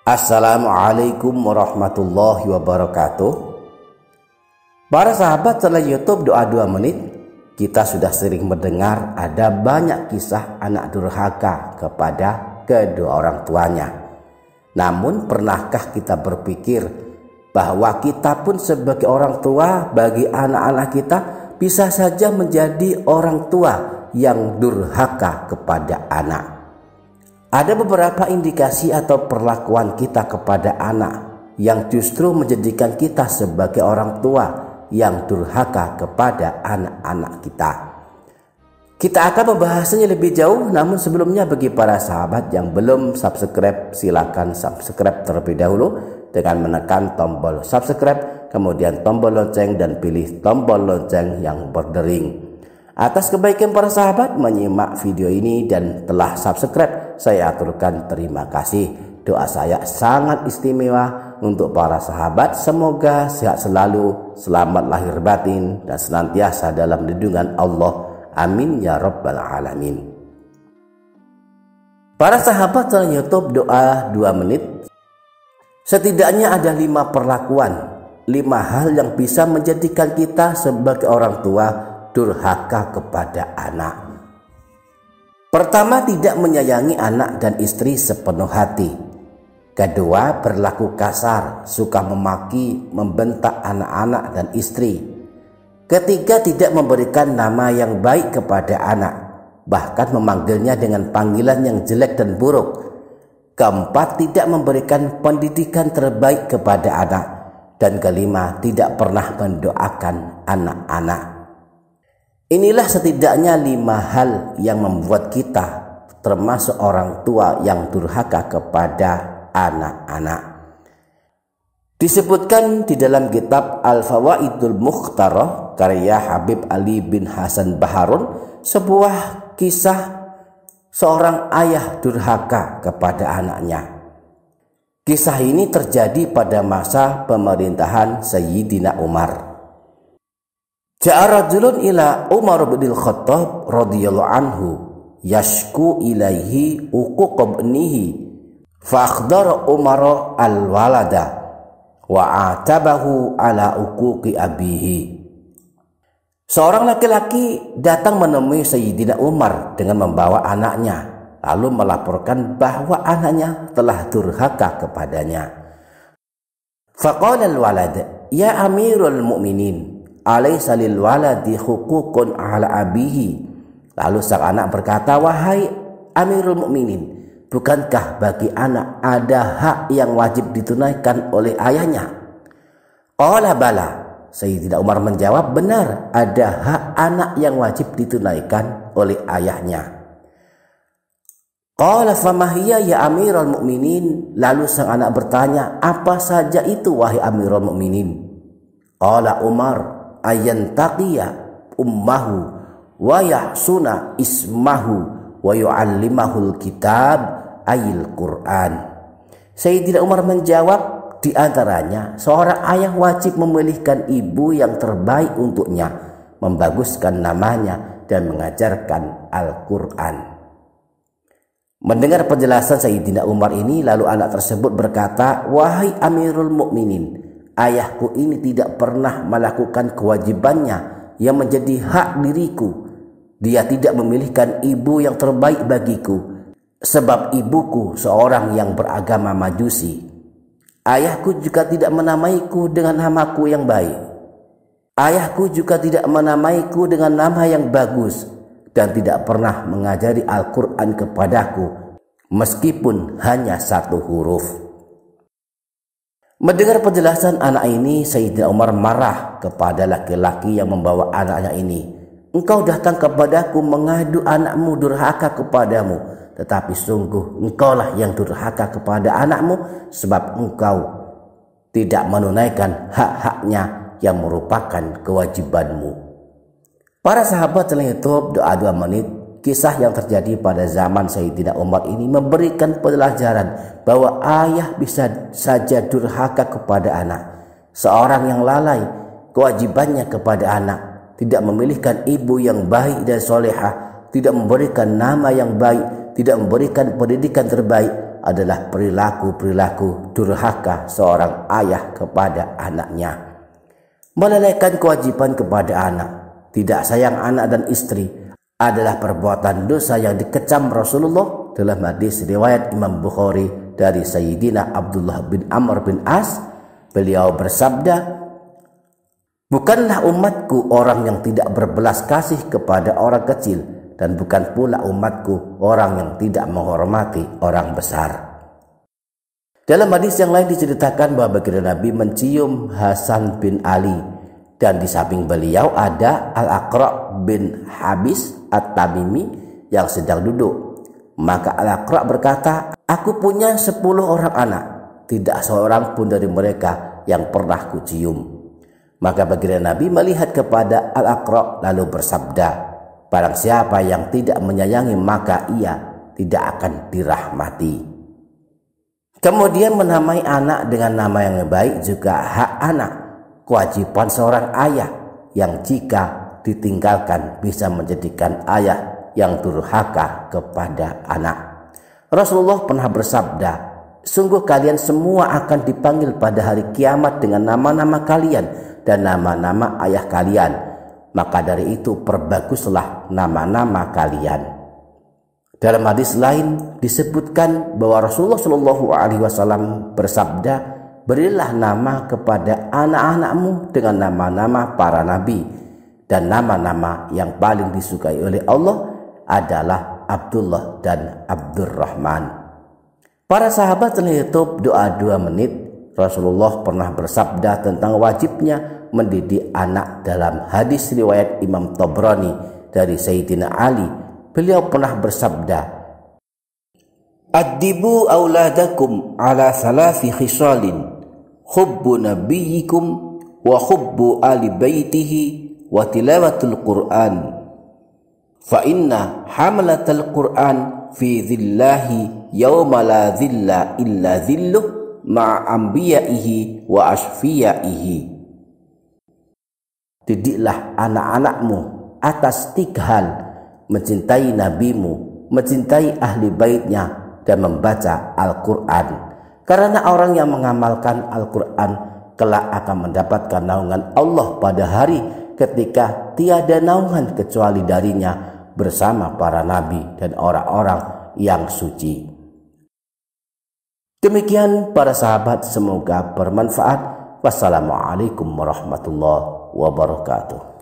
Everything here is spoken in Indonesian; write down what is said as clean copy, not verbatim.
Assalamualaikum warahmatullahi wabarakatuh. Para sahabat channel YouTube Doa 2 Menit, kita sudah sering mendengar ada banyak kisah anak durhaka kepada kedua orang tuanya. Namun pernahkah kita berpikir bahwa kita pun sebagai orang tua bagi anak-anak kita bisa saja menjadi orang tua yang durhaka kepada anak? Ada beberapa indikasi atau perlakuan kita kepada anak yang justru menjadikan kita sebagai orang tua yang durhaka kepada anak-anak kita. Kita akan membahasnya lebih jauh, namun sebelumnya bagi para sahabat yang belum subscribe, silakan subscribe terlebih dahulu dengan menekan tombol subscribe, kemudian tombol lonceng dan pilih tombol lonceng yang berdering. Atas kebaikan para sahabat menyimak video ini dan telah subscribe, saya aturkan terima kasih. Doa saya sangat istimewa untuk para sahabat. Semoga sehat selalu, selamat lahir batin, dan senantiasa dalam lindungan Allah. Amin ya rabbal alamin. Para sahabat channel YouTube Doa 2 Menit, setidaknya ada 5 perlakuan, 5 hal yang bisa menjadikan kita sebagai orang tua durhaka kepada anak. Pertama, tidak menyayangi anak dan istri sepenuh hati. Kedua, berlaku kasar, suka memaki, membentak anak-anak dan istri. Ketiga, tidak memberikan nama yang baik kepada anak, bahkan memanggilnya dengan panggilan yang jelek dan buruk. Keempat, tidak memberikan pendidikan terbaik kepada anak. Dan kelima, tidak pernah mendoakan anak-anak. Inilah setidaknya 5 hal yang membuat kita termasuk orang tua yang durhaka kepada anak-anak. Disebutkan di dalam kitab Al-Fawaidul Mukhtarah karya Habib Ali bin Hasan Baharun, sebuah kisah seorang ayah durhaka kepada anaknya. Kisah ini terjadi pada masa pemerintahan Sayyidina Umar. Ja'a rajulun ila Umar bin Khattab radhiyallahu anhu yashku ilaihi uquq ibnihi fa akhdara Umar al-walada wa atabahu ala uquqi abihi. Seorang laki-laki datang menemui Sayyidina Umar dengan membawa anaknya, lalu melaporkan bahwa anaknya telah durhaka kepadanya. Faqala al-walad, ya Amirul Mu'minin, alaysa lil waladi huququn ala abihi. Lalu sang anak berkata, wahai Amirul Mukminin, bukankah bagi anak ada hak yang wajib ditunaikan oleh ayahnya? Qala bala. Sayyidina Umar menjawab, benar, ada hak anak yang wajib ditunaikan oleh ayahnya. Qala famahiyya ya Amirul Mukminin. Lalu sang anak bertanya, apa saja itu wahai Amirul Mukminin? Qala Umar, ayantaqiya ummahu wa yahsuna ismahu wa yu'allimahul kitab ayil Qur'an. Sayyidina Umar menjawab, di antaranya seorang ayah wajib memilihkan ibu yang terbaik untuknya, membaguskan namanya dan mengajarkan Al-Qur'an. Mendengar penjelasan Sayyidina Umar ini, lalu anak tersebut berkata, wahai Amirul Mukminin, ayahku ini tidak pernah melakukan kewajibannya yang menjadi hak diriku. Dia tidak memilihkan ibu yang terbaik bagiku, sebab ibuku seorang yang beragama Majusi. Ayahku juga tidak menamaiku dengan namaku yang baik. Ayahku juga tidak menamaiku dengan nama yang bagus, dan tidak pernah mengajari Al-Quran kepadaku, meskipun hanya 1 huruf. Mendengar penjelasan anak ini, Sayyidina Umar marah kepada laki-laki yang membawa anaknya ini. Engkau datang kepadaku mengadu anakmu durhaka kepadamu, tetapi sungguh engkaulah yang durhaka kepada anakmu, sebab engkau tidak menunaikan hak-haknya yang merupakan kewajibanmu. Para sahabat channel YouTube Doa 2 Menit, kisah yang terjadi pada zaman Sayyidina Umar ini memberikan pelajaran bahwa ayah bisa saja durhaka kepada anak. Seorang yang lalai kewajibannya kepada anak, tidak memilihkan ibu yang baik dan solehah, tidak memberikan nama yang baik, tidak memberikan pendidikan terbaik, adalah perilaku-perilaku durhaka seorang ayah kepada anaknya. Melalaikan kewajiban kepada anak, tidak sayang anak dan istri adalah perbuatan dosa yang dikecam Rasulullah dalam hadis riwayat Imam Bukhari dari Sayyidina Abdullah bin Amr bin As. Beliau bersabda, "Bukanlah umatku orang yang tidak berbelas kasih kepada orang kecil, dan bukan pula umatku orang yang tidak menghormati orang besar." Dalam hadis yang lain diceritakan bahwa baginda Nabi mencium Hasan bin Ali, dan di samping beliau ada Al-Aqra' bin Habis At-Tamimi yang sedang duduk. Maka Al-Aqra' berkata, "Aku punya 10 orang anak, tidak seorang pun dari mereka yang pernah kucium." Maka baginda Nabi melihat kepada Al-Aqra' lalu bersabda, "Barang siapa yang tidak menyayangi maka ia tidak akan dirahmati." Kemudian menamai anak dengan nama yang baik juga hak anak, kewajiban seorang ayah yang jika ditinggalkan bisa menjadikan ayah yang durhaka kepada anak. Rasulullah pernah bersabda, "Sungguh kalian semua akan dipanggil pada hari kiamat dengan nama-nama kalian dan nama-nama ayah kalian. Maka dari itu perbaguslah nama-nama kalian." Dalam hadis lain disebutkan bahwa Rasulullah Shallallahu Alaihi Wasallam bersabda, "Berilah nama kepada anak-anakmu dengan nama-nama para nabi, dan nama-nama yang paling disukai oleh Allah adalah Abdullah dan Abdurrahman." Para sahabat telah YouTube doa 2 menit. Rasulullah pernah bersabda tentang wajibnya mendidik anak dalam hadis riwayat Imam Tabrani dari Sayyidina Ali. Beliau pernah bersabda, "Addibu auladakum ala 3 khisalin, hubbu nabiyyikum wa hubbu ali baitihi wa tilawatul Qur'an. Fa inna hamalatal Qur'an fi dhillahi yawma la dhilla illa dhilluh ma'a anbiya'ihi wa asfiyaihi." Didiklah anak-anakmu atas 3 hal: mencintai nabimu, mencintai ahli baitnya, dan membaca Al-Quran. Karena orang yang mengamalkan Al-Quran kelak akan mendapatkan naungan Allah pada hari ketika tiada naungan kecuali darinya bersama para nabi dan orang-orang yang suci. Demikian para sahabat, semoga bermanfaat. Wassalamualaikum warahmatullahi wabarakatuh.